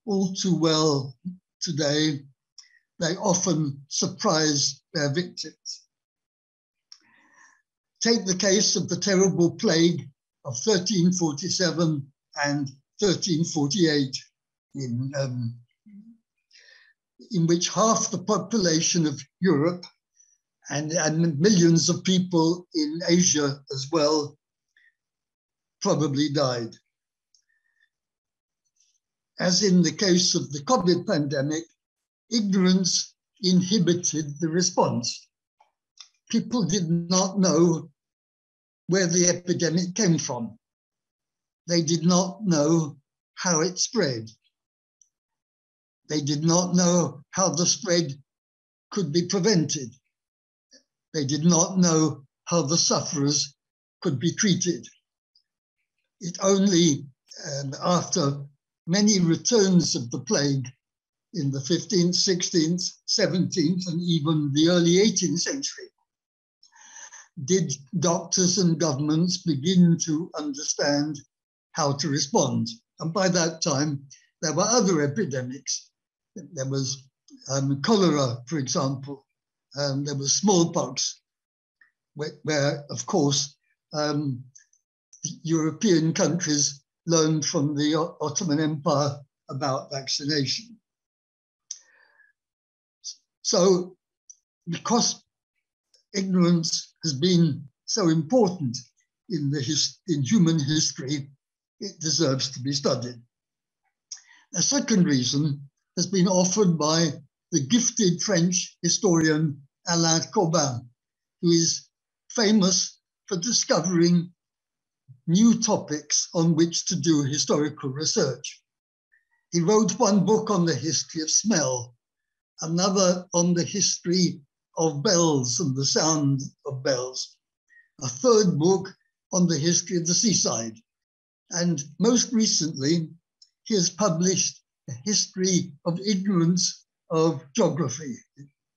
all too well today, they often surprise their victims. Take the case of the terrible plague of 1347 and 1348, in which half the population of Europe and millions of people in Asia as well probably died. As in the case of the COVID pandemic, ignorance inhibited the response. People did not know where the epidemic came from. They did not know how it spread. They did not know how the spread could be prevented. They did not know how the sufferers could be treated. It only after many returns of the plague in the 15th, 16th, 17th, and even the early 18th century did doctors and governments begin to understand how to respond. And by that time, there were other epidemics. There was cholera, for example. There was smallpox, where of course, European countries learned from the Ottoman Empire about vaccination. So, because ignorance has been so important in human history, it deserves to be studied. A second reason has been offered by the gifted French historian Alain Corbin, who is famous for discovering new topics on which to do historical research. He wrote one book on the history of smell, another on the history of bells and the sound of bells, a third book on the history of the seaside. And most recently, he has published a history of ignorance of geography.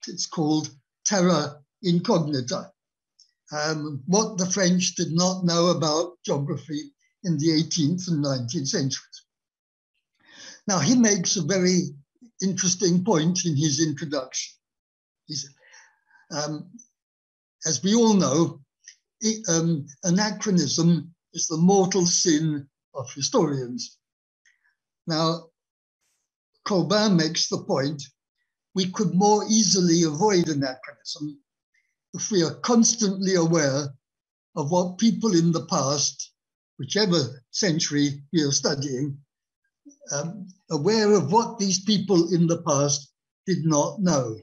It's called Terra Incognita, what the French did not know about geography in the 18th and 19th centuries. Now, he makes a very interesting point in his introduction. As we all know, anachronism is the mortal sin of historians. Now, Colbin makes the point, we could more easily avoid anachronism if we are constantly aware of what people in the past, whichever century we are studying, aware of what these people in the past did not know.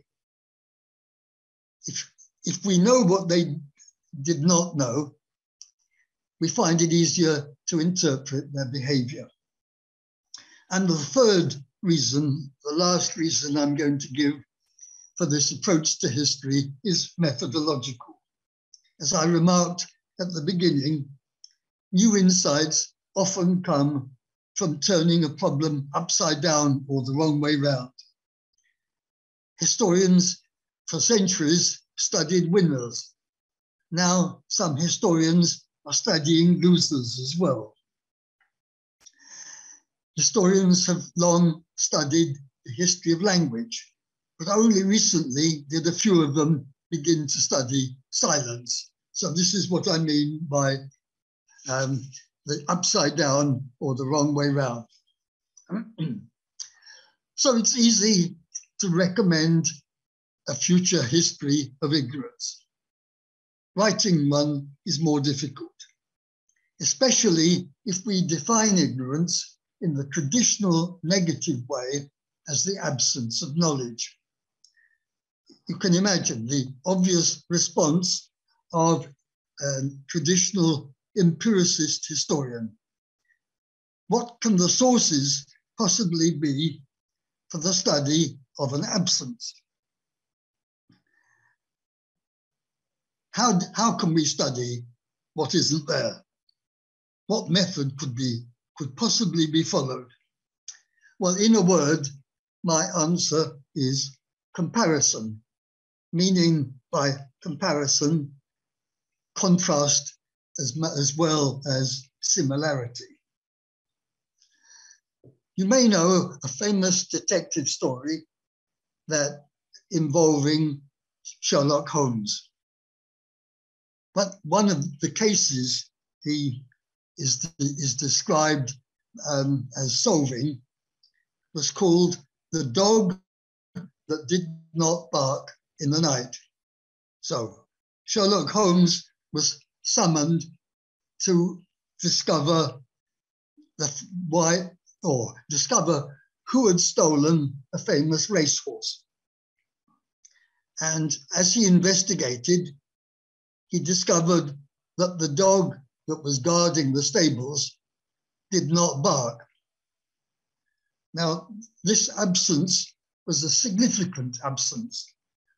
If we know what they did not know, we find it easier to interpret their behavior. And the third reason, the last reason I'm going to give for this approach to history is methodological. As I remarked at the beginning, new insights often come from turning a problem upside down or the wrong way round. Historians for centuries studied winners. Now some historians are studying losers as well. Historians have long studied the history of language, but only recently did a few of them begin to study silence. So this is what I mean by the upside down or the wrong way round. So it's easy to recommend a future history of ignorance. Writing one is more difficult, especially if we define ignorance in the traditional negative way as the absence of knowledge. You can imagine the obvious response of a traditional empiricist historian. What can the sources possibly be for the study of an absence? How can we study what isn't there? What method could possibly be followed? Well, in a word, my answer is comparison, meaning by comparison, contrast as well as similarity. You may know a famous detective story that involving Sherlock Holmes. But one of the cases he is described as solving was called The Dog That Did Not Bark in the Night. So Sherlock Holmes was summoned to discover discover who had stolen a famous racehorse. And as he investigated, he discovered that the dog that was guarding the stables did not bark. Now, this absence was a significant absence.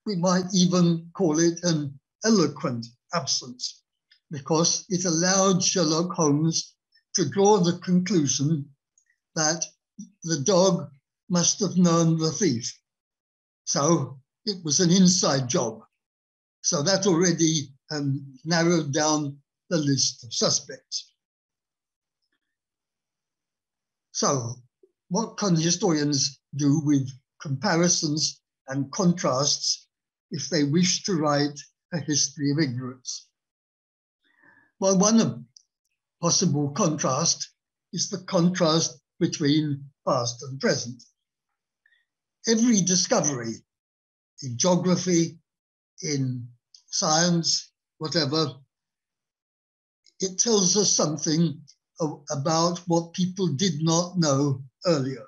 We might even call it an eloquent absence, because it allowed Sherlock Holmes to draw the conclusion that the dog must have known the thief. So it was an inside job. So that already narrowed down the list of suspects. So what can historians do with comparisons and contrasts if they wish to write a history of ignorance? Well, one possible contrast is the contrast between past and present. Every discovery in geography, in science, whatever, it tells us something about what people did not know earlier.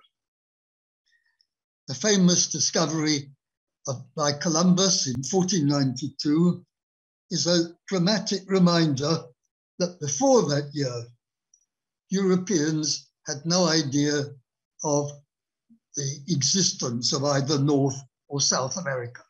The famous discovery by Columbus in 1492 is a dramatic reminder that before that year, Europeans had no idea of the existence of either North or South America.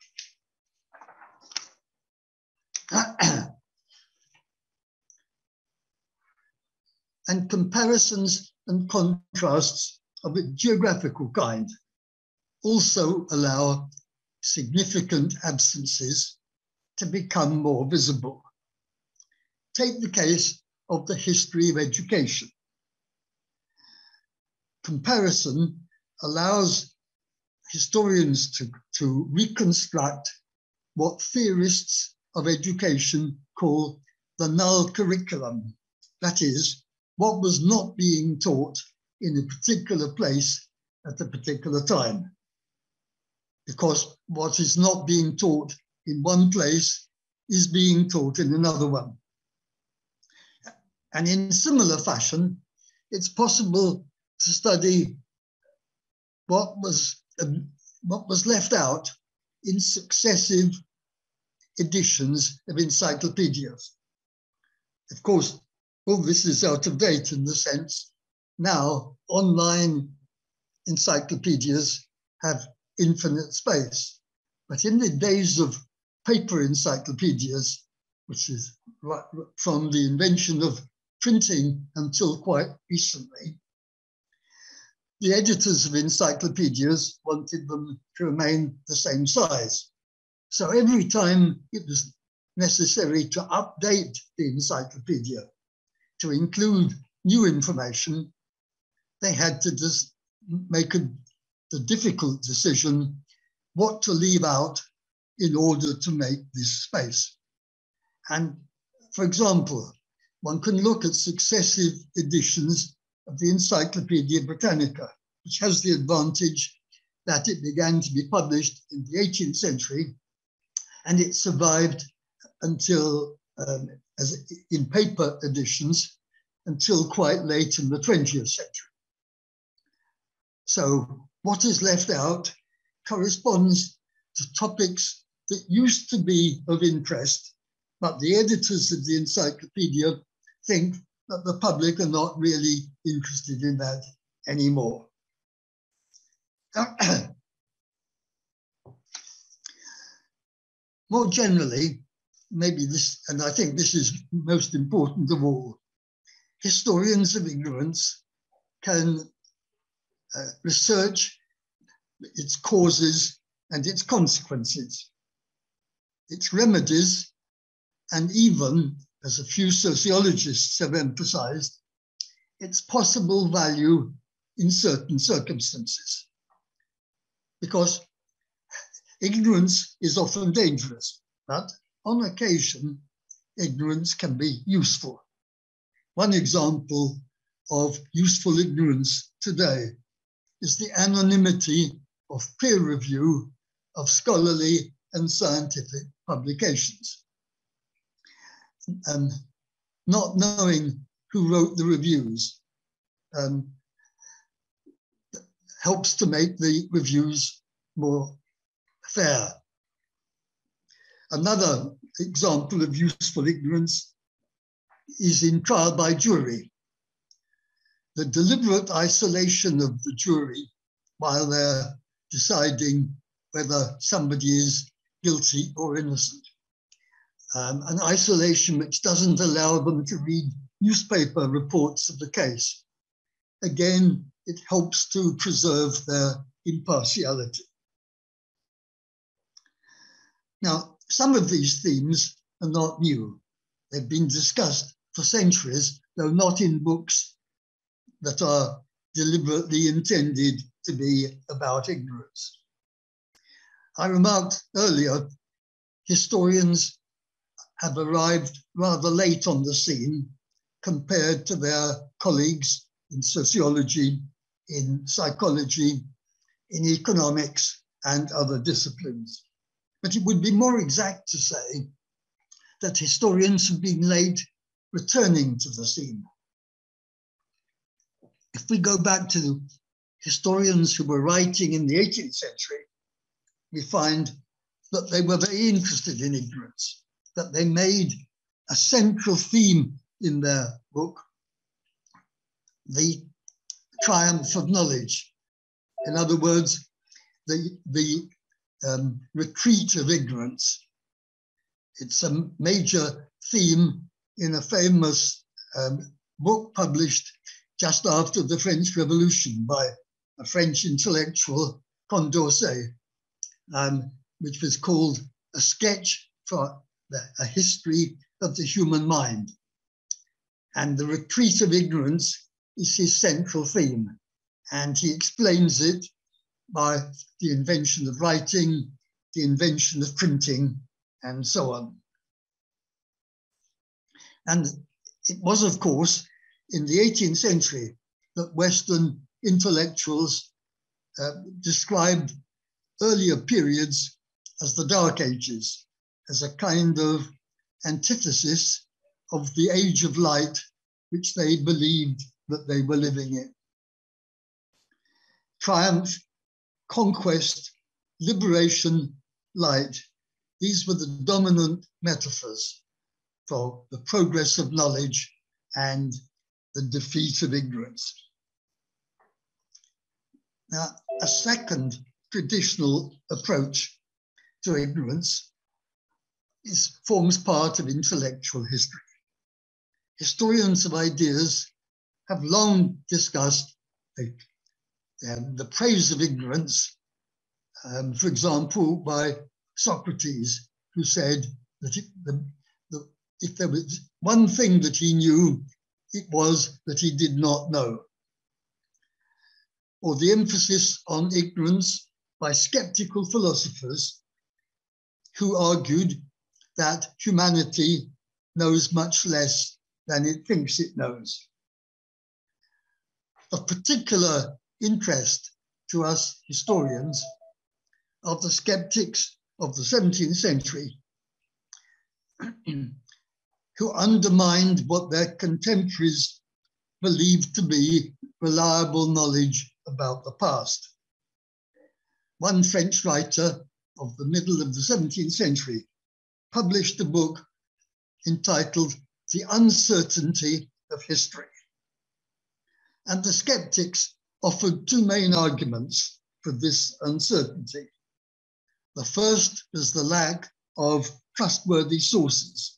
And comparisons and contrasts of a geographical kind also allow significant absences to become more visible. Take the case of the history of education. Comparison allows historians to reconstruct what theorists of education call the Null Curriculum. That is, what was not being taught in a particular place at a particular time. Because what is not being taught in one place is being taught in another one. And in similar fashion, it's possible to study what was left out in successive editions of encyclopedias. Of course, all this is out of date in the sense now online encyclopedias have infinite space. But in the days of paper encyclopedias, which is right from the invention of printing until quite recently, the editors of encyclopedias wanted them to remain the same size. So every time it was necessary to update the encyclopedia to include new information, they had to just make the difficult decision what to leave out in order to make this space. And for example, one can look at successive editions of the Encyclopedia Britannica, which has the advantage that it began to be published in the 18th century, and it survived until, as in paper editions, until quite late in the 20th century. So what is left out corresponds to topics that used to be of interest, but the editors of the encyclopedia think that the public are not really interested in that anymore. More generally, maybe this, and I think this is most important of all, historians of ignorance can research its causes and its consequences, its remedies, and even, as a few sociologists have emphasized, its possible value in certain circumstances. Because ignorance is often dangerous, but on occasion, ignorance can be useful. One example of useful ignorance today is the anonymity of peer review of scholarly and scientific publications. And not knowing who wrote the reviews helps to make the reviews more fair. Another example of useful ignorance is in trial by jury. The deliberate isolation of the jury while they're deciding whether somebody is guilty or innocent. An isolation which doesn't allow them to read newspaper reports of the case. Again, it helps to preserve their impartiality. Now, some of these themes are not new. They've been discussed for centuries, though not in books that are deliberately intended to be about ignorance. I remarked earlier, historians have arrived rather late on the scene compared to their colleagues in sociology, in psychology, in economics, and other disciplines. But it would be more exact to say that historians have been late returning to the scene. If we go back to historians who were writing in the 18th century, we find that they were very interested in ignorance, that they made a central theme in their book the triumph of knowledge. In other words, the retreat of ignorance. It's a major theme in a famous book published just after the French Revolution by a French intellectual, Condorcet, which was called A Sketch for a History of the Human Mind. And the retreat of ignorance is his central theme. And he explains it by the invention of writing, the invention of printing, and so on. And it was, of course, in the 18th century that Western intellectuals described earlier periods as the Dark Ages, as a kind of antithesis of the Age of Light, which they believed that they were living in. Triumph, conquest, liberation, light. These were the dominant metaphors for the progress of knowledge and the defeat of ignorance. Now, a second traditional approach to ignorance forms part of intellectual history. Historians of ideas have long discussed the praise of ignorance, for example, by Socrates, who said that if there was one thing that he knew, it was that he did not know. Or the emphasis on ignorance by skeptical philosophers who argued that humanity knows much less than it thinks it knows. Of particular interest to us historians are the skeptics of the 17th century who undermined what their contemporaries believed to be reliable knowledge about the past. One French writer of the middle of the 17th century published a book entitled The Uncertainty of History. And the skeptics offered two main arguments for this uncertainty. The first was the lack of trustworthy sources.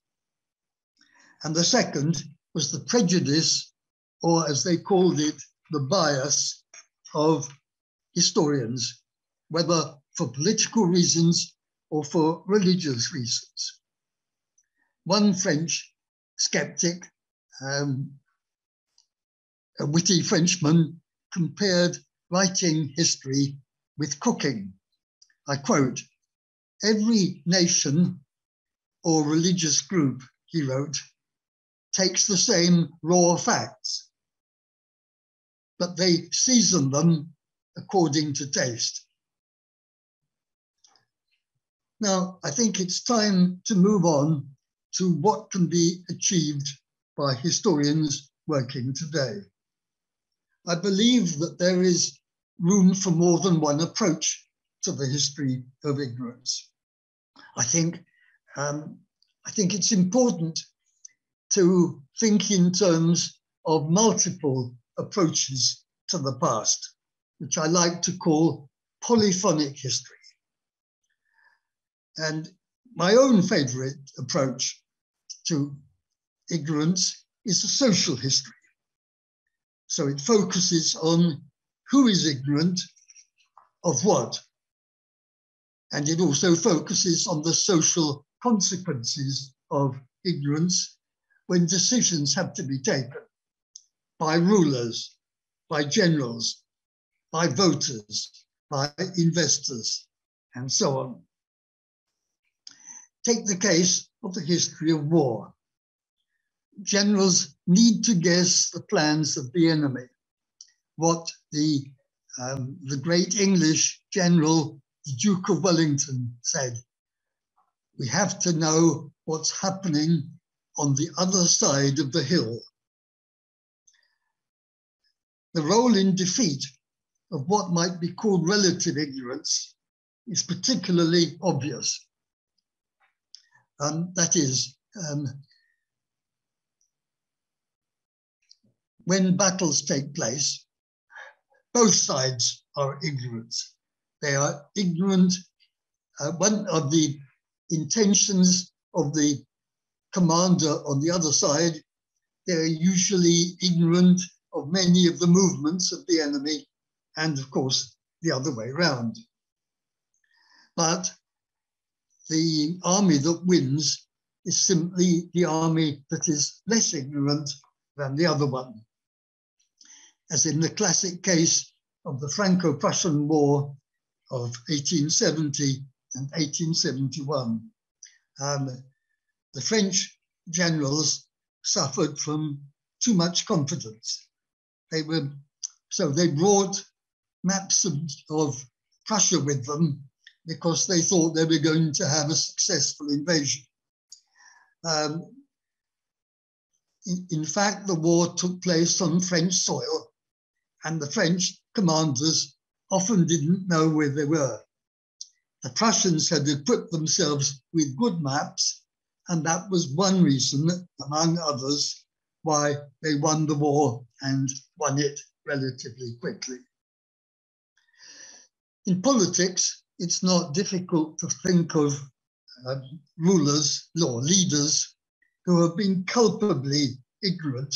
And the second was the prejudice, or as they called it, the bias of historians, whether for political reasons or for religious reasons. One French skeptic, a witty Frenchman, compared writing history with cooking. I quote, "Every nation or religious group," he wrote, "takes the same raw facts, but they season them according to taste." Now, I think it's time to move on to what can be achieved by historians working today. I believe that there is room for more than one approach to the history of ignorance. I think it's important to think in terms of multiple approaches to the past, which I like to call polyphonic history. And my own favorite approach to ignorance is a social history. So it focuses on who is ignorant of what. And it also focuses on the social consequences of ignorance when decisions have to be taken by rulers, by generals, by voters, by investors, and so on. Take the case of the history of war. Generals need to guess the plans of the enemy. What the great English general, the Duke of Wellington, said: "We have to know what's happening on the other side of the hill." The role in defeat of what might be called relative ignorance is particularly obvious. That is, when battles take place, both sides are ignorant. They are ignorant, one of the intentions of the commander on the other side. They're usually ignorant of many of the movements of the enemy, and of course, the other way around. But the army that wins is simply the army that is less ignorant than the other one. As in the classic case of the Franco-Prussian War of 1870 and 1871. The French generals suffered from too much confidence. They brought maps of Prussia with them because they thought they were going to have a successful invasion. In fact, the war took place on French soil, and the French commanders often didn't know where they were. The Prussians had equipped themselves with good maps, and that was one reason, among others, why they won the war and won it relatively quickly. In politics, it's not difficult to think of rulers or leaders who have been culpably ignorant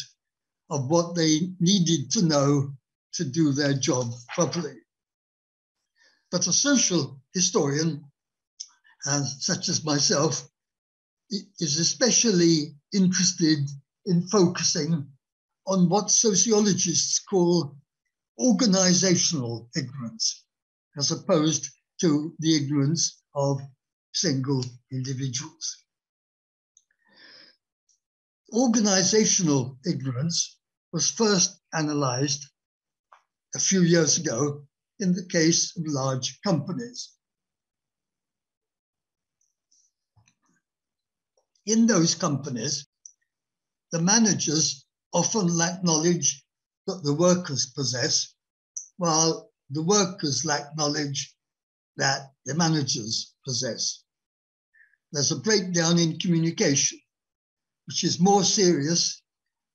of what they needed to know to do their job properly. But a social historian, such as myself, is especially interested in focusing on what sociologists call organizational ignorance, as opposed to the ignorance of single individuals. Organizational ignorance was first analyzed a few years ago in the case of large companies. In those companies, the managers often lack knowledge that the workers possess, while the workers lack knowledge that the managers possess. There's a breakdown in communication, which is more serious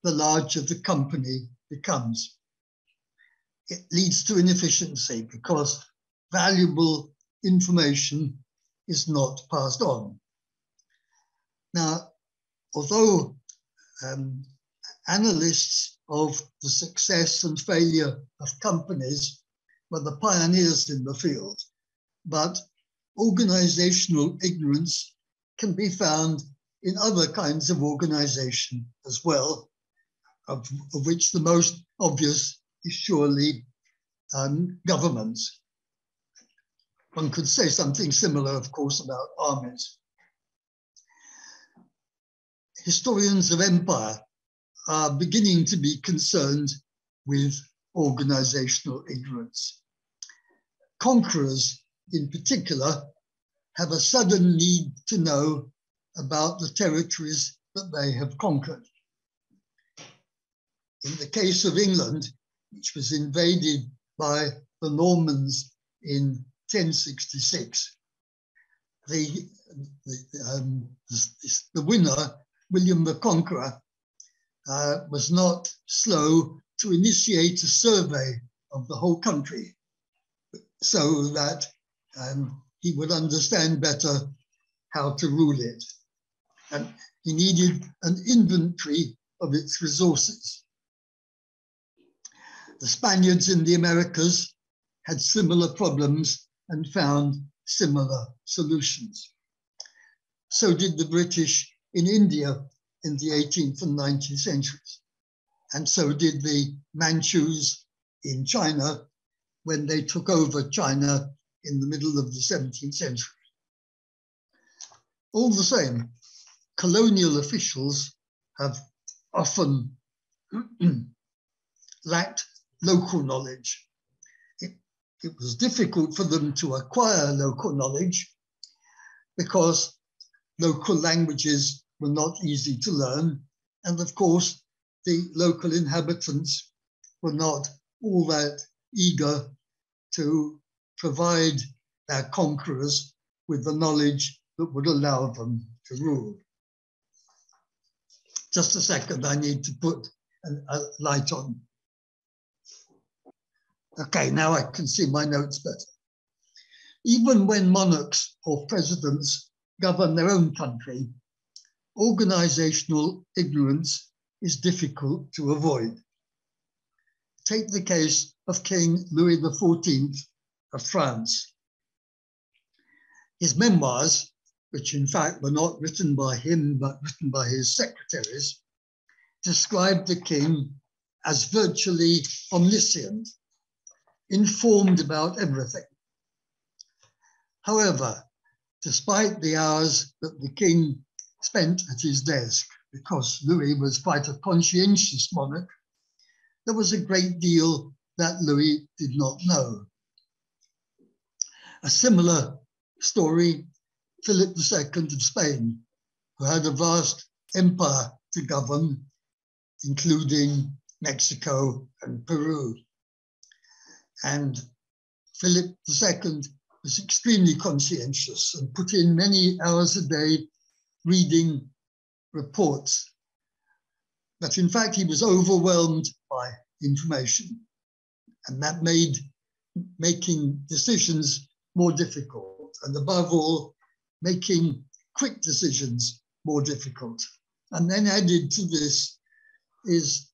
the larger the company becomes. It leads to inefficiency because valuable information is not passed on. Now, although analysts of the success and failure of companies were the pioneers in the field, but organizational ignorance can be found in other kinds of organization as well, of which the most obvious is surely governments. One could say something similar, of course, about armies. Historians of empire are beginning to be concerned with organizational ignorance. Conquerors, in particular, have a sudden need to know about the territories that they have conquered. In the case of England, which was invaded by the Normans in 1066, the winner, William the Conqueror, was not slow to initiate a survey of the whole country so that he would understand better how to rule it. And he needed an inventory of its resources. The Spaniards in the Americas had similar problems and found similar solutions. So did the British in India in the 18th and 19th centuries. And so did the Manchus in China when they took over China in the middle of the 17th century. All the same, colonial officials have often lacked local knowledge. It was difficult for them to acquire local knowledge because local languages were not easy to learn. And of course, the local inhabitants were not all that eager to provide their conquerors with the knowledge that would allow them to rule. Just a second, I need to put a light on. Okay, now I can see my notes better. Even when monarchs or presidents govern their own country, organizational ignorance is difficult to avoid. Take the case of King Louis XIV of France. His memoirs, which in fact were not written by him, but written by his secretaries, described the king as virtually omniscient, informed about everything. However, despite the hours that the king spent at his desk, because Louis was quite a conscientious monarch, there was a great deal that Louis did not know. A similar story, Philip II of Spain, who had a vast empire to govern, including Mexico and Peru. And Philip II was extremely conscientious and put in many hours a day reading reports. But in fact, he was overwhelmed by information, and that made making decisions more difficult, and above all, making quick decisions more difficult. And then added to this is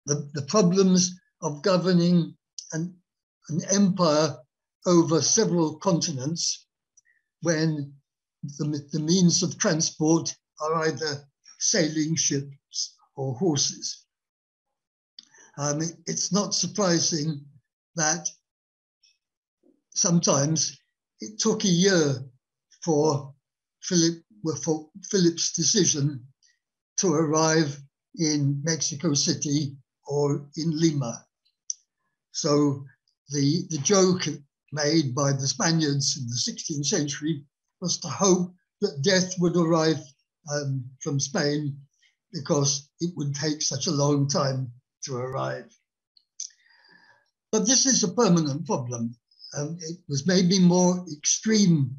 the problems of governing an empire over several continents when the means of transport are either sailing ships or horses. It's not surprising that sometimes it took a year for Philip's decision to arrive in Mexico City or in Lima. So the joke made by the Spaniards in the 16th century was to hope that death would arrive from Spain because it would take such a long time to arrive. But this is a permanent problem. It was maybe more extreme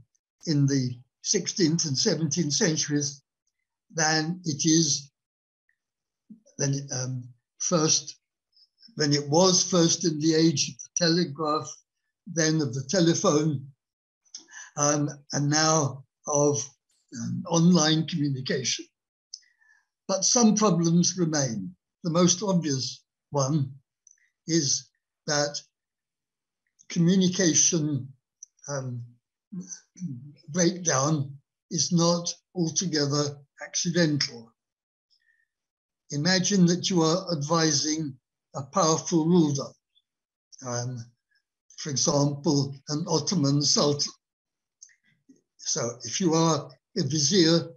in the 16th and 17th centuries than it is when it was first in the age of the telegraph, then of the telephone, and now of online communication. But some problems remain. The most obvious one is that communication breakdown is not altogether accidental. Imagine that you are advising a powerful ruler for example, an Ottoman sultan. So if you are a vizier,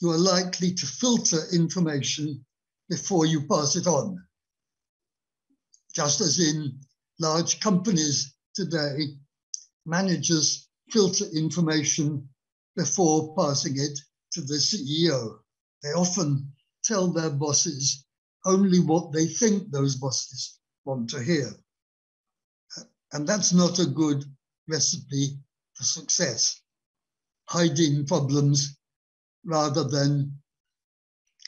you are likely to filter information before you pass it on. Just as in large companies today, managers filter information before passing it to the CEO. They often tell their bosses only what they think those bosses want to hear. And that's not a good recipe for success. Hiding problems rather than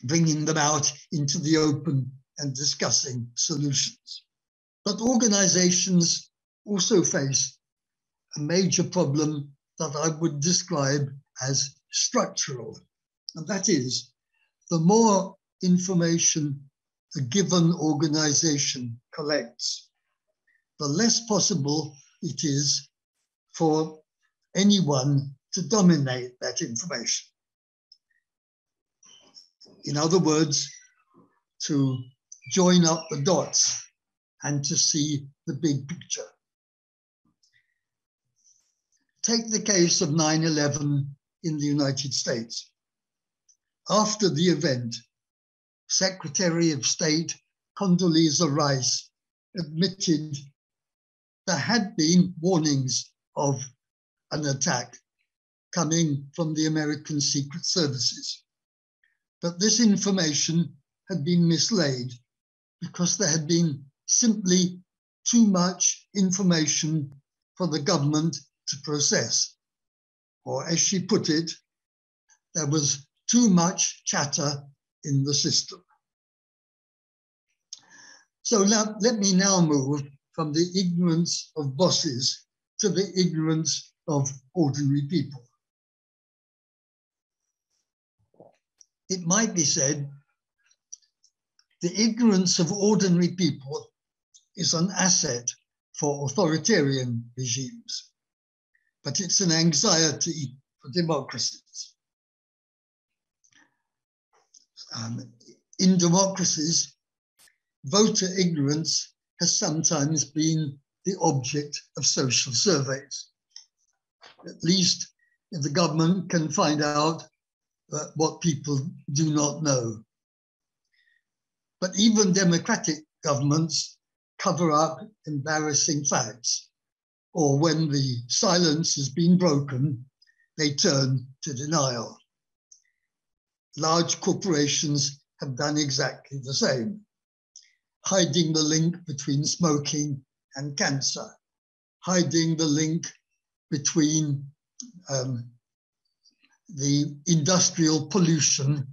bringing them out into the open and discussing solutions. But organizations also face a major problem that I would describe as structural. And that is, the more information a given organization collects, the less possible it is for anyone to dominate that information. In other words, to join up the dots and to see the big picture. Take the case of 9/11 in the United States. After the event, Secretary of State Condoleezza Rice admitted there had been warnings of an attack coming from the American Secret Services. But this information had been mislaid because there had been simply too much information for the government to process. Or as she put it, there was too much chatter in the system. So now, let me now move from the ignorance of bosses to the ignorance of ordinary people. It might be said, the ignorance of ordinary people is an asset for authoritarian regimes, but it's an anxiety for democracies. In democracies, voter ignorance has sometimes been the object of social surveys. At least if the government can find out what people do not know. But even democratic governments cover up embarrassing facts, or when the silence has been broken, they turn to denial. Large corporations have done exactly the same, hiding the link between smoking and cancer, hiding the link between the industrial pollution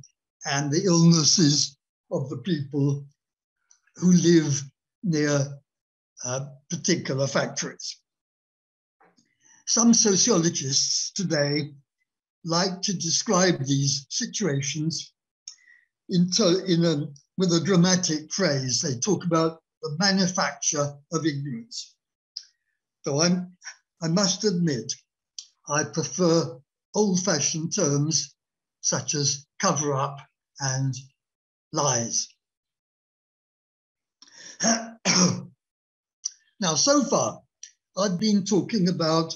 and the illnesses of the people who live near particular factories. Some sociologists today like to describe these situations with a dramatic phrase. They talk about the manufacture of ignorance. Though I must admit, I prefer old-fashioned terms such as cover-up and lies. Now, so far, I've been talking about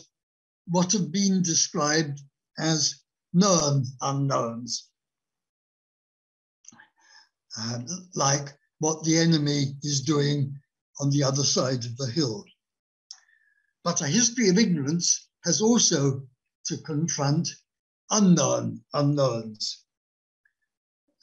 what have been described as known unknowns, like what the enemy is doing on the other side of the hill. But a history of ignorance has also to confront unknown unknowns,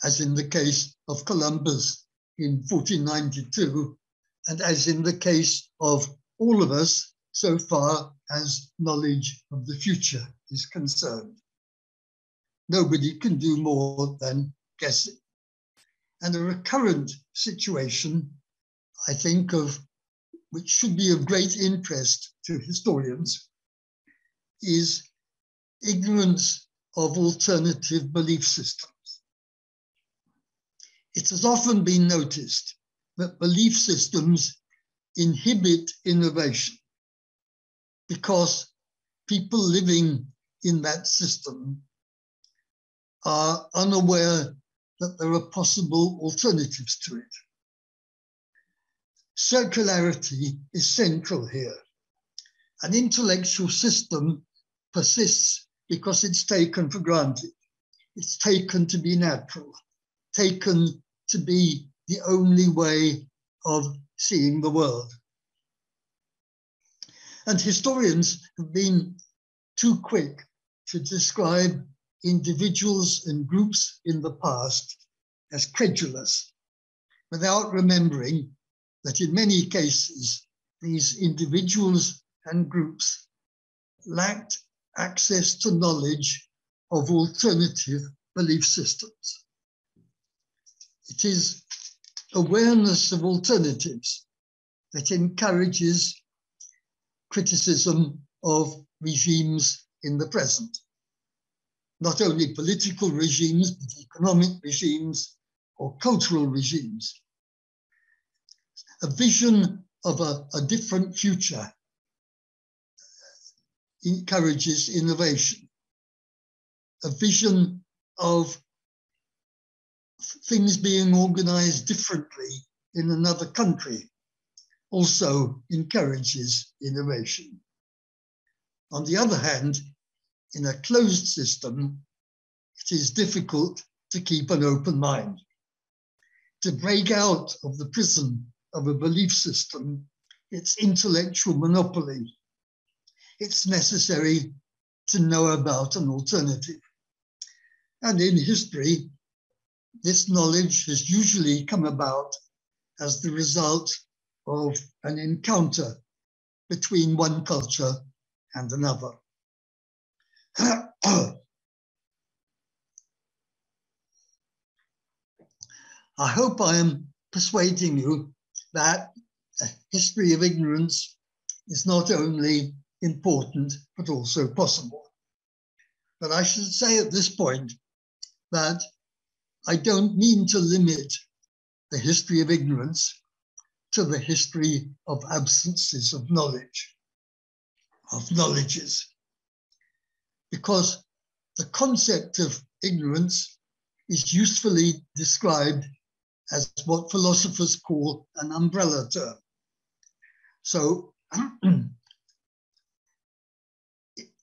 as in the case of Columbus in 1492, and as in the case of all of us so far as knowledge of the future is concerned. Nobody can do more than guessing. And a recurrent situation, I think, which should be of great interest to historians, is ignorance of alternative belief systems. It has often been noticed that belief systems inhibit innovation because people living in that system are unaware that there are possible alternatives to it. Circularity is central here. An intellectual system persists because it's taken for granted. It's taken to be natural, taken to be the only way of seeing the world. And historians have been too quick to describe individuals and groups in the past as credulous, without remembering that in many cases, these individuals and groups lacked access to knowledge of alternative belief systems. It is awareness of alternatives that encourages criticism of regimes in the present. Not only political regimes, but economic regimes or cultural regimes. A vision of a different future encourages innovation. A vision of things being organized differently in another country also encourages innovation. On the other hand, in a closed system, it is difficult to keep an open mind. To break out of the prison of a belief system, its intellectual monopoly, it's necessary to know about an alternative. And in history, this knowledge has usually come about as the result of an encounter between one culture and another. I hope I am persuading you that a history of ignorance is not only important, but also possible. But I should say at this point that I don't mean to limit the history of ignorance to the history of absences of knowledge, of knowledges. Because the concept of ignorance is usefully described as what philosophers call an umbrella term. So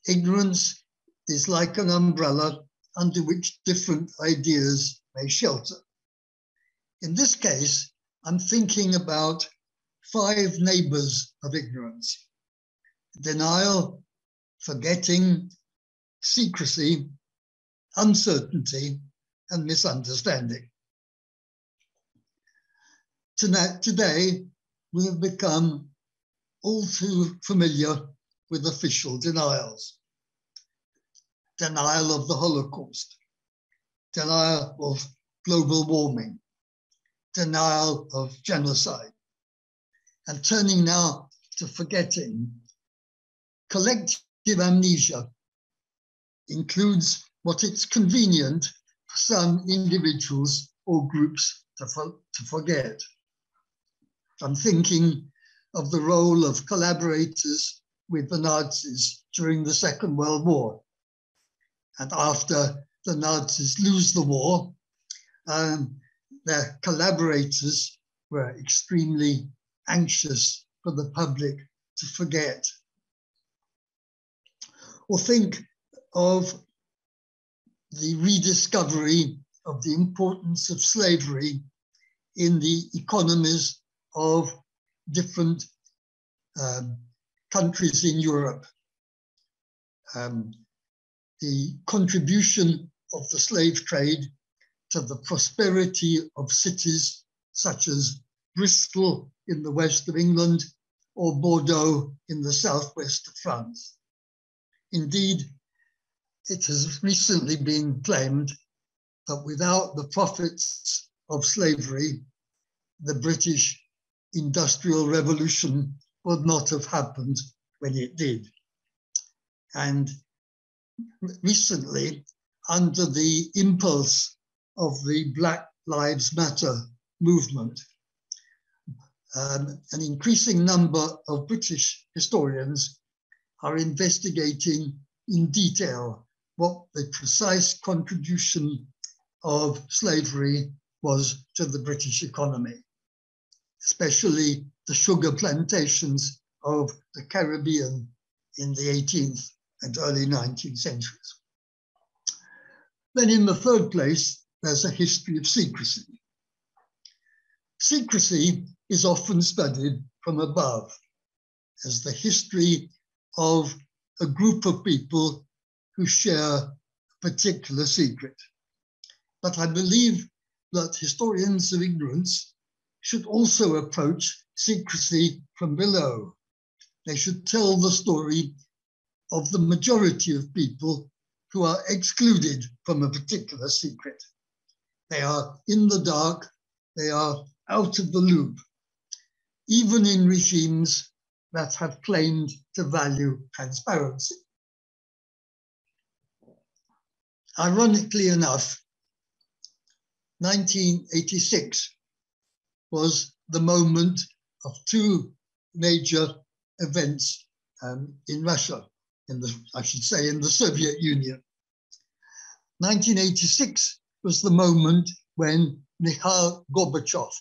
ignorance is like an umbrella under which different ideas may shelter. In this case, I'm thinking about 5 neighbors of ignorance: denial, forgetting, secrecy, uncertainty, and misunderstanding. Today, we have become all too familiar with official denials. Denial of the Holocaust, denial of global warming, denial of genocide, and turning now to forgetting. Collective amnesia includes what it's convenient for some individuals or groups to forget. I'm thinking of the role of collaborators with the Nazis during the Second World War. And after the Nazis lose the war, their collaborators were extremely anxious for the public to forget. Or think of the rediscovery of the importance of slavery in the economies of different countries in Europe. The contribution of the slave trade to the prosperity of cities such as Bristol in the west of England or Bordeaux in the southwest of France. Indeed, it has recently been claimed that without the profits of slavery, the British Industrial Revolution would not have happened when it did. And recently, under the impulse of the Black Lives Matter movement, an increasing number of British historians are investigating in detail what the precise contribution of slavery was to the British economy, especially the sugar plantations of the Caribbean in the 18th and early 19th centuries. Then in the third place, there's a history of secrecy. Secrecy is often studied from above as the history of a group of people who share a particular secret. But I believe that historians of ignorance should also approach secrecy from below. They should tell the story of the majority of people who are excluded from a particular secret. They are in the dark, they are out of the loop, even in regimes that have claimed to value transparency. Ironically enough, 1986 was the moment of two major events in Russia, in the Soviet Union. 1986 was the moment when Mikhail Gorbachev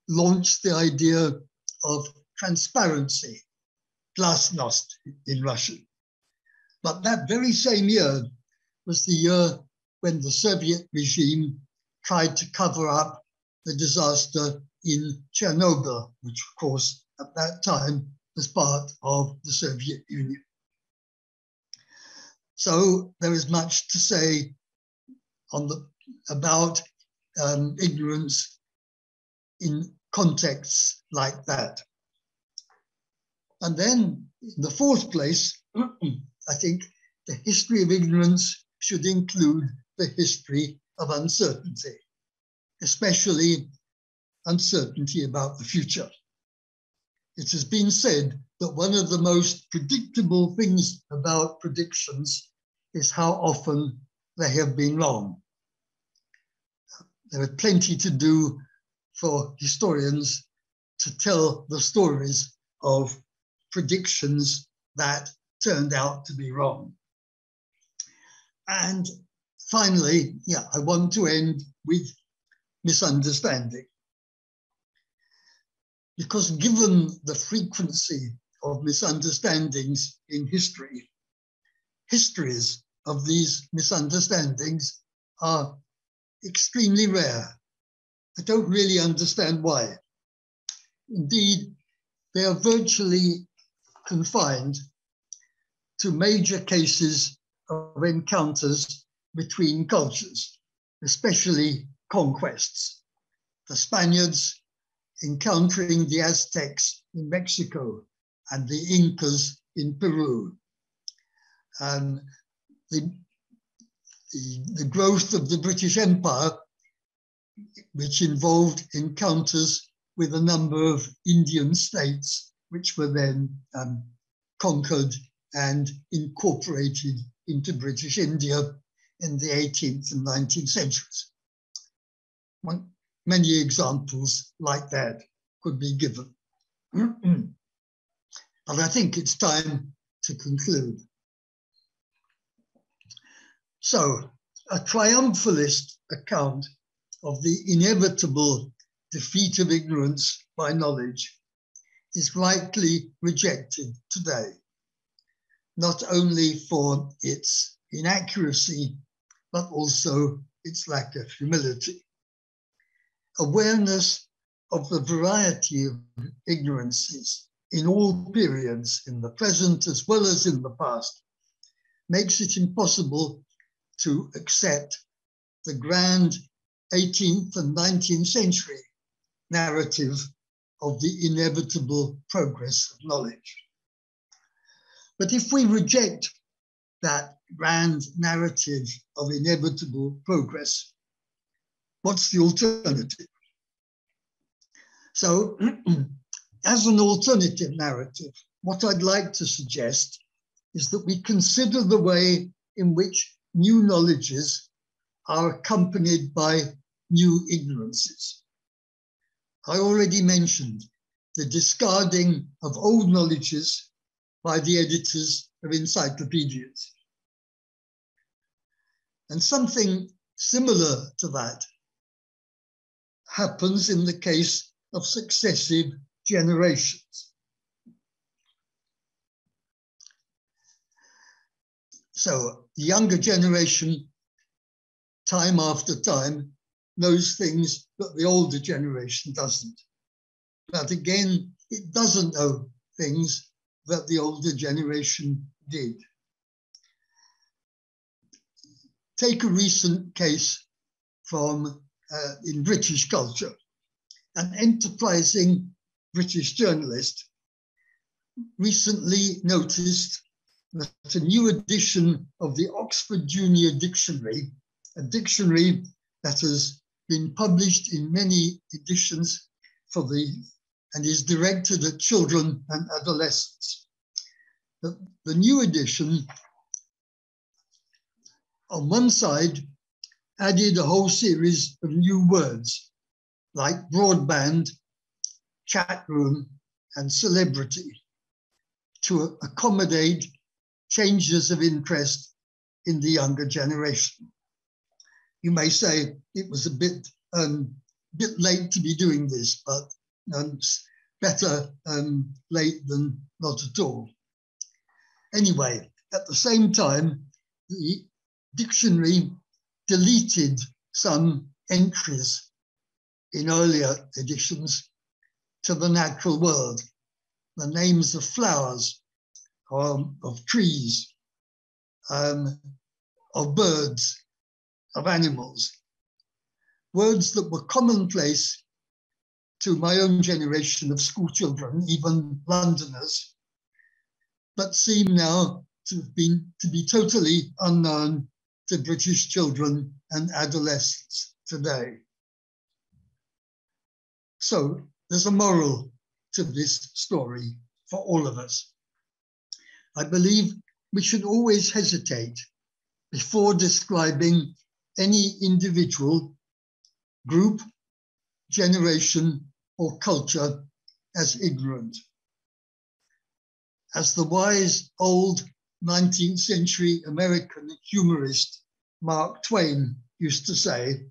launched the idea of transparency, glasnost in Russian. But that very same year was the year when the Soviet regime tried to cover up the disaster in Chernobyl, which of course at that time was part of the Soviet Union. So there is much to say about ignorance in contexts like that. And then in the fourth place, I think the history of ignorance should include the history of uncertainty, especially uncertainty about the future. It has been said that one of the most predictable things about predictions is how often they have been wrong. There is plenty to do for historians to tell the stories of predictions that turned out to be wrong. And finally, I want to end with misunderstanding. Because given the frequency of misunderstandings in history, histories of these misunderstandings are extremely rare. I don't really understand why. Indeed, they are virtually confined to major cases of encounters between cultures, especially conquests. The Spaniards encountering the Aztecs in Mexico and the Incas in Peru. And the growth of the British Empire, which involved encounters with a number of Indian states, which were then conquered and incorporated into British India in the 18th and 19th centuries. Many examples like that could be given. But I think it's time to conclude. So, a triumphalist account of the inevitable defeat of ignorance by knowledge is rightly rejected today, not only for its inaccuracy, but also its lack of humility. Awareness of the variety of ignorances in all periods, in the present as well as in the past, makes it impossible to accept the grand 18th and 19th century narrative of the inevitable progress of knowledge. But if we reject that grand narrative of inevitable progress, what's the alternative? So, as an alternative narrative, what I'd like to suggest is that we consider the way in which new knowledges are accompanied by new ignorances. I already mentioned the discarding of old knowledges by the editors of encyclopedias. And something similar to that happens in the case of successive generations. So the younger generation, time after time, knows things that the older generation doesn't. But again, it doesn't know things that the older generation did. Take a recent case from in British culture. An enterprising British journalist recently noticed that a new edition of the Oxford Junior Dictionary, a dictionary that has been published in many editions and is directed at children and adolescents. The new edition, on one side, added a whole series of new words like broadband, chat room, and celebrity to accommodate changes of interest in the younger generation. You may say it was a bit late to be doing this, but better late than not at all. Anyway, at the same time, the dictionary deleted some entries in earlier editions to the natural world, the names of flowers, of trees, of birds, of animals, words that were commonplace to my own generation of school children, even Londoners, but seem now to be totally unknown to British children and adolescents today. So there's a moral to this story for all of us. I believe we should always hesitate before describing any individual, group, generation, or culture as ignorant. As the wise old 19th century American humorist Mark Twain used to say,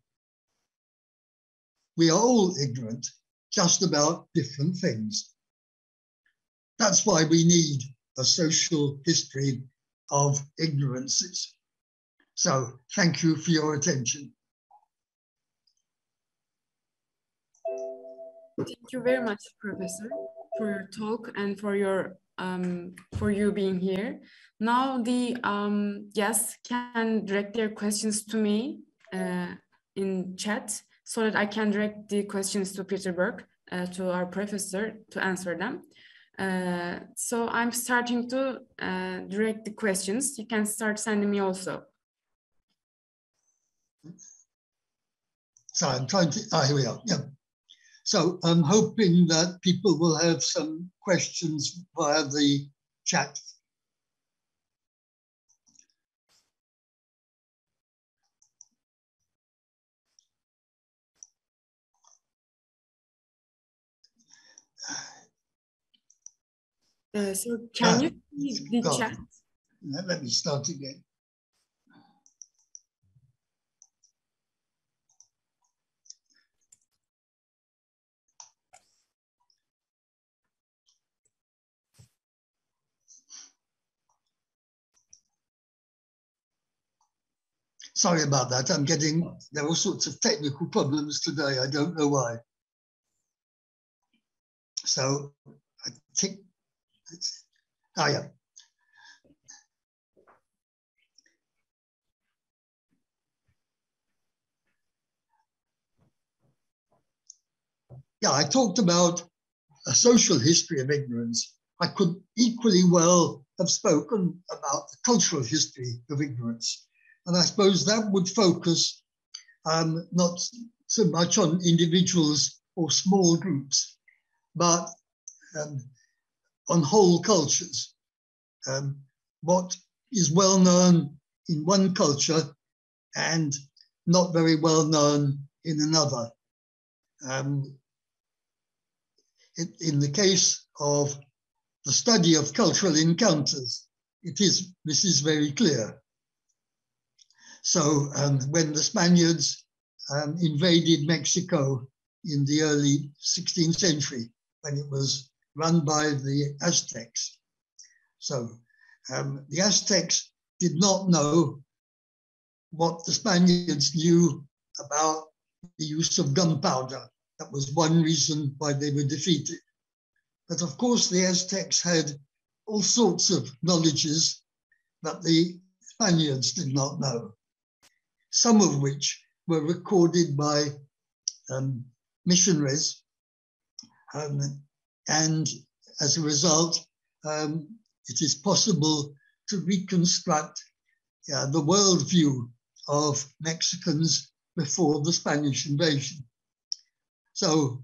we are all ignorant, just about different things. That's why we need a social history of ignorances. So thank you for your attention. Thank you very much, Professor, for your talk and for you being here. Now the guests can direct their questions to me in chat so that I can direct the questions to Peter Burke, to our professor, to answer them. So I'm starting to direct the questions. You can start sending me also. So I'm trying to, here we are, yeah. So I'm hoping that people will have some questions via the chat. So can you see the chat? Let me start again. Sorry about that. There are all sorts of technical problems today. I don't know why. So I think, yeah. Yeah, I talked about a social history of ignorance. I could equally well have spoken about the cultural history of ignorance. And I suppose that would focus not so much on individuals or small groups, but on whole cultures. What is well known in one culture and not very well known in another. In the case of the study of cultural encounters, this is very clear. So when the Spaniards invaded Mexico in the early 16th century, when it was run by the Aztecs. So the Aztecs did not know what the Spaniards knew about the use of gunpowder. That was one reason why they were defeated. But of course, the Aztecs had all sorts of knowledges that the Spaniards did not know, some of which were recorded by missionaries. And as a result, it is possible to reconstruct the worldview of Mexicans before the Spanish invasion. So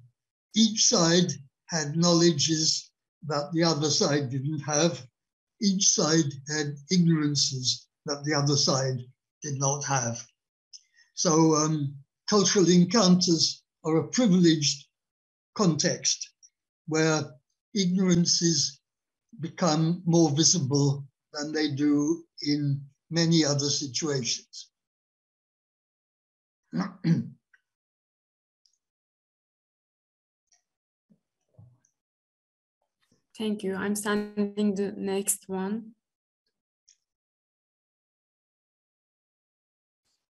each side had knowledges that the other side didn't have. Each side had ignorances that the other side did not have. So cultural encounters are a privileged context where ignorances become more visible than they do in many other situations. Thank you. I'm sending the next one.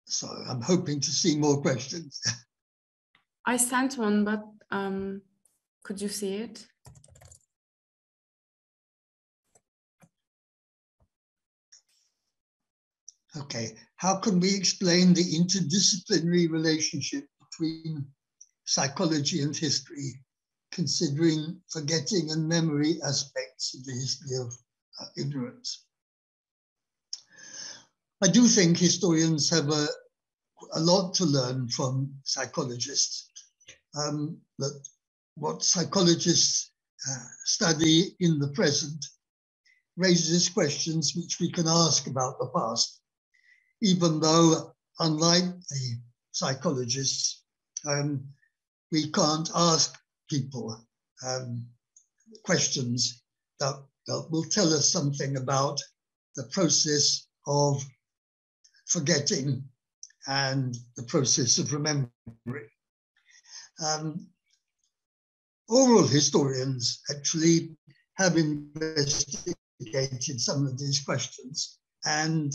So I'm hoping to see more questions. I sent one, but could you see it? Okay. How can we explain the interdisciplinary relationship between psychology and history, considering forgetting and memory aspects of the history of ignorance? I do think historians have a lot to learn from psychologists. That what psychologists study in the present raises questions which we can ask about the past, even though, unlike the psychologists, we can't ask people questions that will tell us something about the process of forgetting and the process of remembering. Oral historians actually have investigated some of these questions, and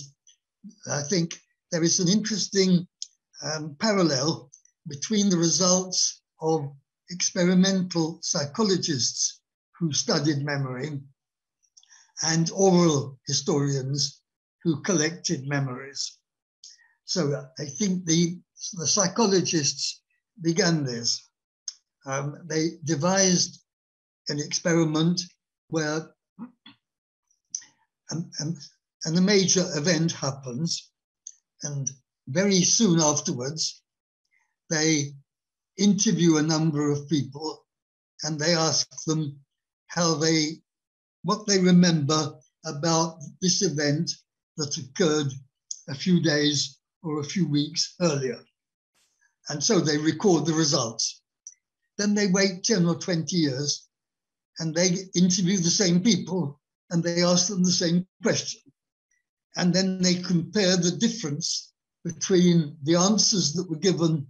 I think there is an interesting parallel between the results of experimental psychologists who studied memory and oral historians who collected memories. So I think the psychologists began this. They devised an experiment where a major event happens, and very soon afterwards, they interview a number of people and they ask them what they remember about this event that occurred a few days or a few weeks earlier. And so they record the results. Then they wait 10 or 20 years and they interview the same people and they ask them the same question. And then they compare the difference between the answers that were given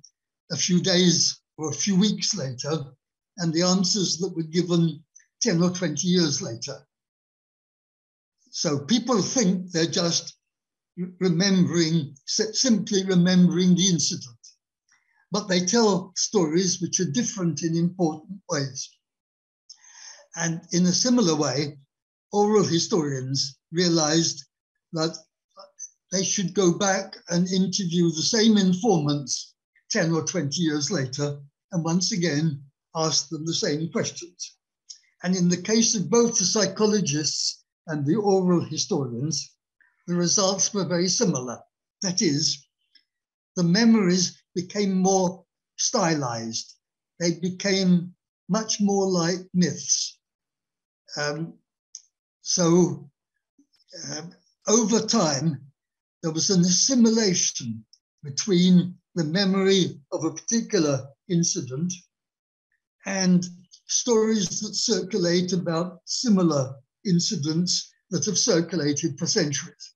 a few days or a few weeks later and the answers that were given 10 or 20 years later. So people think they're just simply remembering the incident, but they tell stories which are different in important ways. And in a similar way, oral historians realized that they should go back and interview the same informants 10 or 20 years later, and once again, ask them the same questions. And in the case of both the psychologists and the oral historians, the results were very similar. That is, the memories became more stylized. They became much more like myths. Over time, there was an assimilation between the memory of a particular incident and stories that circulate about similar incidents that have circulated for centuries.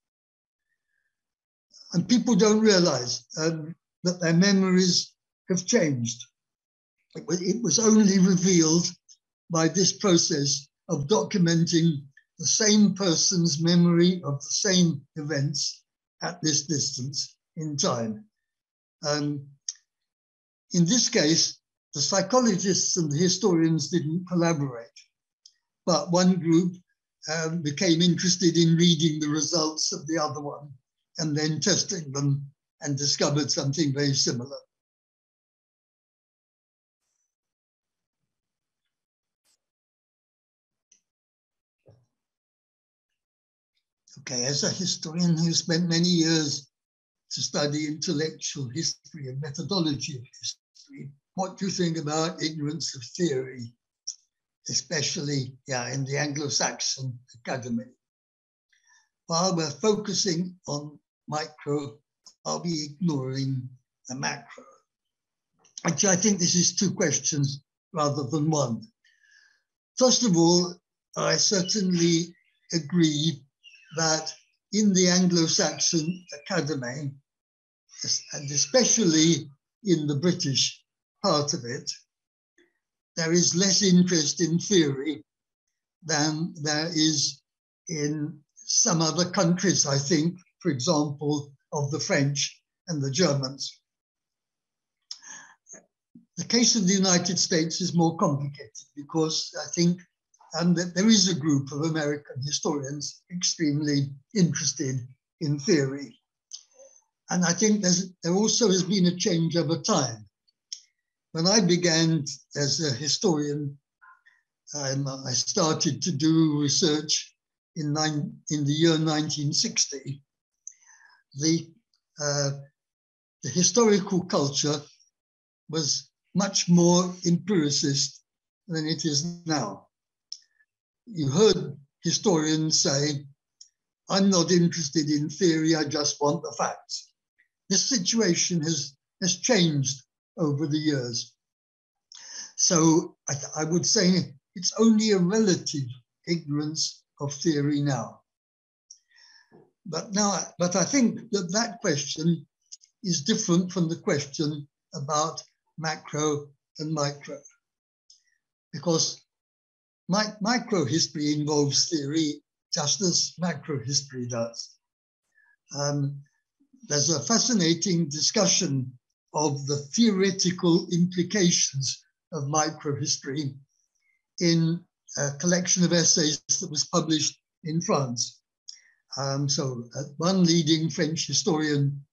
And people don't realize that their memories have changed. It was only revealed by this process of documenting the same person's memory of the same events at this distance in time. In this case, the psychologists and the historians didn't collaborate, but one group became interested in reading the results of the other one and then testing them and discovered something very similar. Okay, as a historian who spent many years to study intellectual history and methodology of history, what do you think about ignorance of theory, especially in the Anglo-Saxon academy? While we're focusing on micro, are we ignoring the macro? Actually, I think this is two questions rather than one. First of all, I certainly agree that in the Anglo-Saxon academy, and especially in the British part of it, there is less interest in theory than there is in some other countries, I think, for example, of the French and the Germans. The case of the United States is more complicated because I think that there is a group of American historians extremely interested in theory. And I think there also has been a change over time. When I began as a historian, I started to do research in the year 1960. The historical culture was much more empiricist than it is now. You heard historians say, I'm not interested in theory, I just want the facts. This situation has changed over the years. So I would say it's only a relative ignorance of theory now. But I think that question is different from the question about macro and micro, because micro history involves theory just as macro history does. There's a fascinating discussion of the theoretical implications of microhistory in a collection of essays that was published in France. So one leading French historian,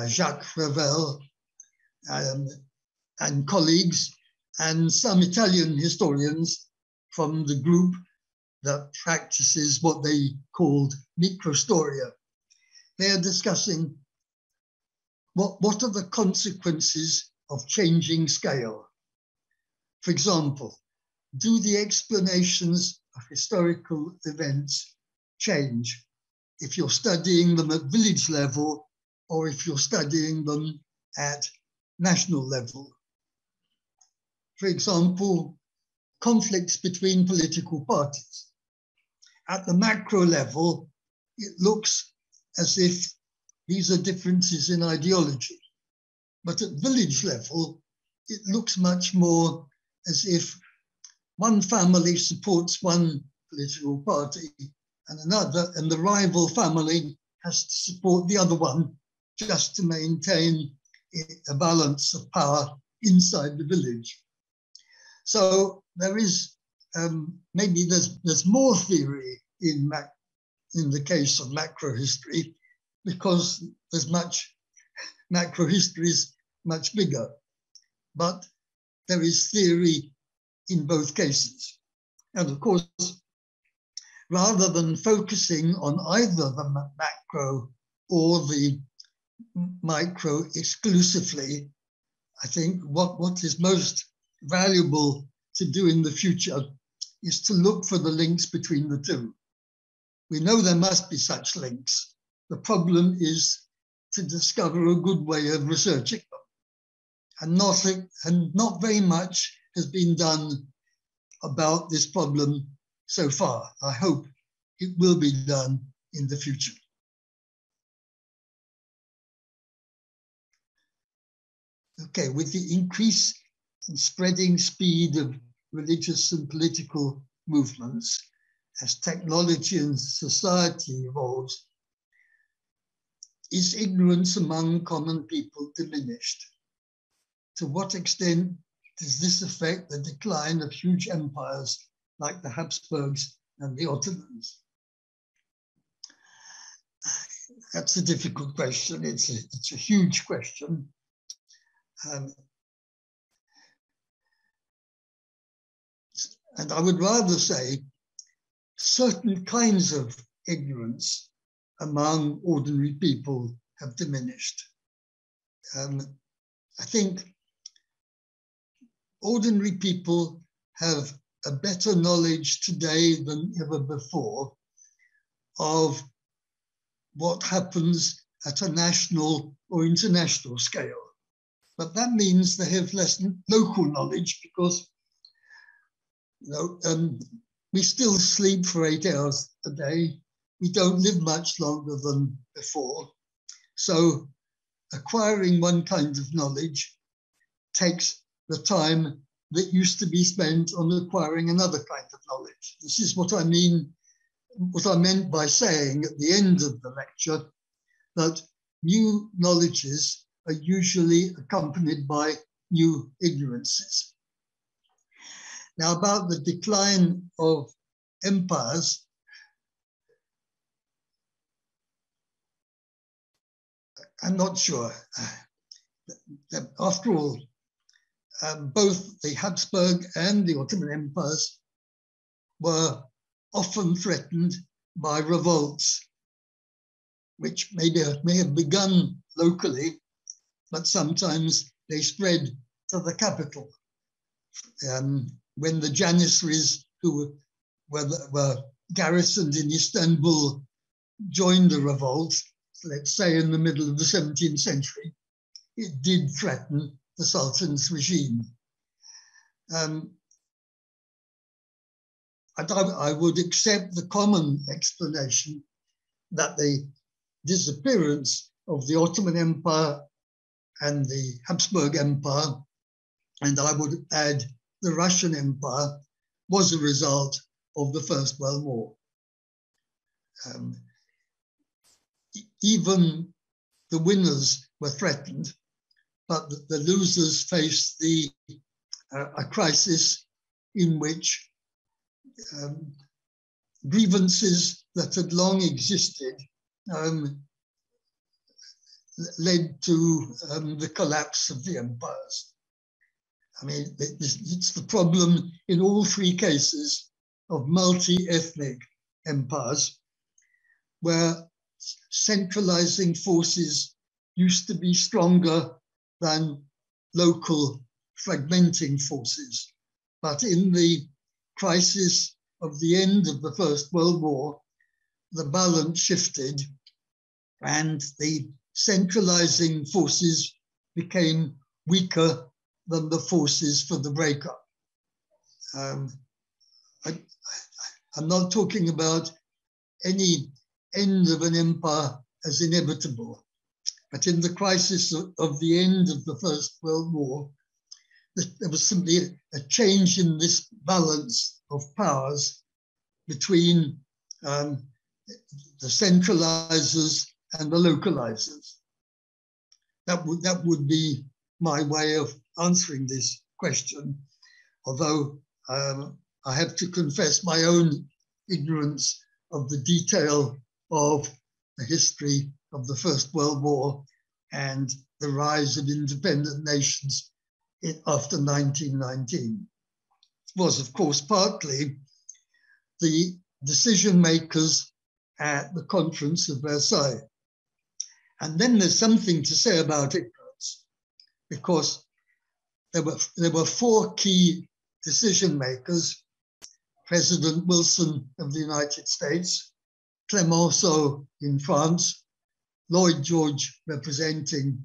Jacques Revel, and colleagues, and some Italian historians from the group that practices what they called microstoria. They are discussing what are the consequences of changing scale. For example, do the explanations of historical events change if you're studying them at village level or if you're studying them at national level? For example, conflicts between political parties. At the macro level, it looks as if these are differences in ideology. But at village level, it looks much more as if one family supports one political party and another, and the rival family has to support the other one just to maintain a balance of power inside the village. So there is, maybe there's more theory in the case of macro history because macro history is much bigger, but there is theory in both cases. And of course, rather than focusing on either the macro or the micro exclusively, I think what is most valuable to do in the future is to look for the links between the two. We know there must be such links. The problem is to discover a good way of researching them. And not very much has been done about this problem so far. I hope it will be done in the future. Okay, with the increase and spreading speed of religious and political movements, as technology and society evolves, is ignorance among common people diminished? To what extent does this affect the decline of huge empires like the Habsburgs and the Ottomans? That's a difficult question. It's a huge question. And I would rather say certain kinds of ignorance among ordinary people have diminished. I think ordinary people have a better knowledge today than ever before of what happens at a national or international scale. But that means they have less local knowledge because we still sleep for 8 hours a day. We don't live much longer than before. So acquiring one kind of knowledge takes the time that used to be spent on acquiring another kind of knowledge. This is what I mean, what I meant by saying at the end of the lecture, that new knowledges are usually accompanied by new ignorances. Now, about the decline of empires, I'm not sure. After all, both the Habsburg and the Ottoman empires were often threatened by revolts, which may have begun locally, but sometimes they spread to the capital. When the Janissaries, who were garrisoned in Istanbul, joined the revolt, let's say in the middle of the 17th century, it did threaten the Sultan's regime. I would accept the common explanation that the disappearance of the Ottoman Empire and the Habsburg Empire, and I would add the Russian Empire, was a result of the First World War. Even the winners were threatened, but the losers faced a crisis in which grievances that had long existed led to the collapse of the empires. I mean, it's the problem in all three cases of multi-ethnic empires, where centralizing forces used to be stronger than local fragmenting forces. But in the crisis of the end of the First World War, the balance shifted and the centralizing forces became weaker than the forces for the breakup. I'm not talking about any end of an empire as inevitable, but in the crisis of the end of the First World War, there was simply a change in this balance of powers between the centralizers and the localizers. That would be my way of answering this question, although I have to confess my own ignorance of the detail of the history of the First World War and the rise of independent nations after 1919. It was, of course, partly the decision makers at the Conference of Versailles. And then there's something to say about ignorance, because there were four key decision makers: President Wilson of the United States, Clemenceau in France, Lloyd George representing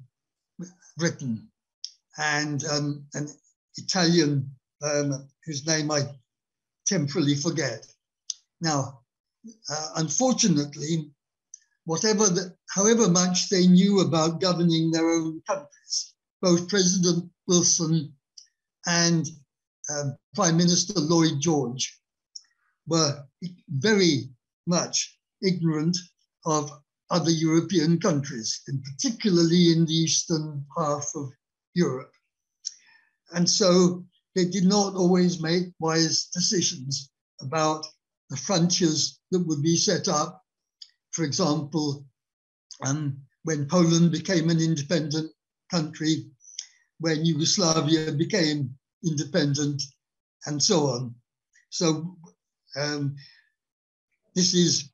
Britain, and an Italian whose name I temporarily forget. Now, unfortunately, however much they knew about governing their own countries, both President Wilson and Prime Minister Lloyd George were very much ignorant of other European countries, and particularly in the eastern half of Europe. And so they did not always make wise decisions about the frontiers that would be set up. For example, when Poland became an independent country, when Yugoslavia became independent, and so on. So this is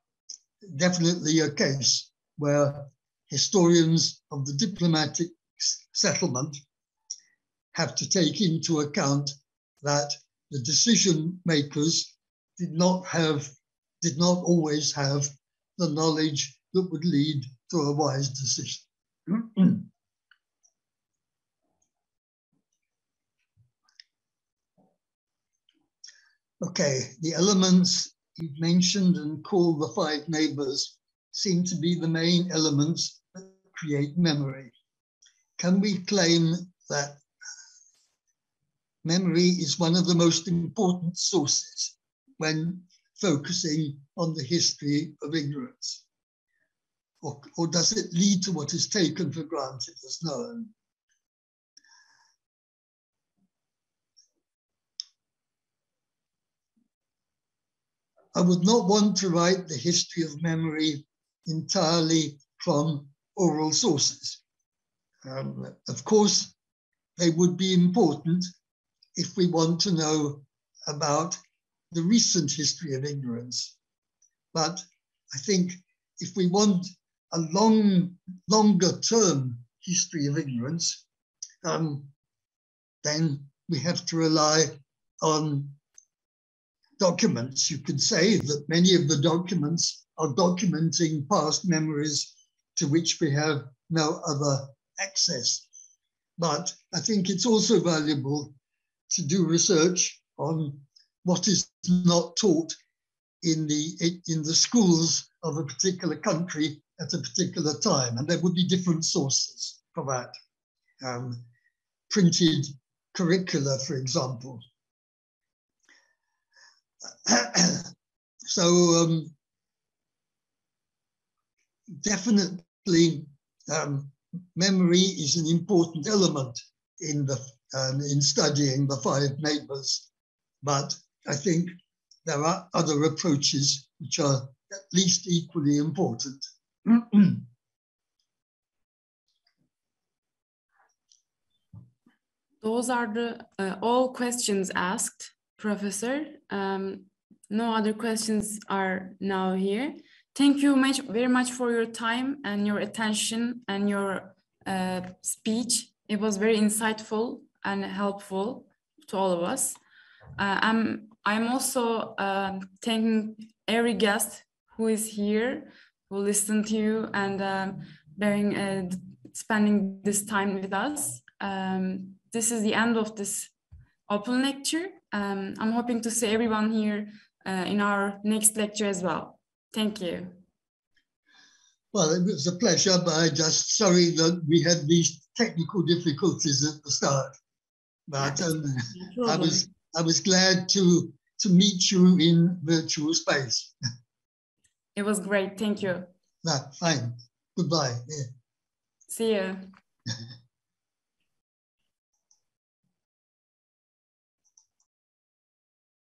definitely a case where historians of the diplomatic settlement have to take into account that the decision makers did not always have the knowledge that would lead to a wise decision. Okay, the elements you've mentioned and called the five neighbors seem to be the main elements that create memory. Can we claim that memory is one of the most important sources when focusing on the history of ignorance? Or does it lead to what is taken for granted as known? I would not want to write the history of memory entirely from oral sources. Of course, they would be important if we want to know about the recent history of ignorance. But I think if we want a longer term history of ignorance, then we have to rely on documents. You could say that many of the documents are documenting past memories to which we have no other access. But I think it's also valuable to do research on what is not taught in the schools of a particular country at a particular time. And there would be different sources for that. Printed curricula, for example. So definitely memory is an important element in studying the five neighbors, but I think there are other approaches which are at least equally important. Those are the all questions asked, Professor. No other questions are now here. Thank you very much for your time and your attention and your speech. It was very insightful and helpful to all of us. I'm also thanking every guest who is here, who listened to you and spending this time with us. This is the end of this open lecture. I'm hoping to see everyone here in our next lecture as well. Thank you. Well, it was a pleasure, but I'm just sorry that we had these technical difficulties at the start. But I was glad to meet you in virtual space. It was great. Thank you. Fine. Goodbye. Yeah. See you.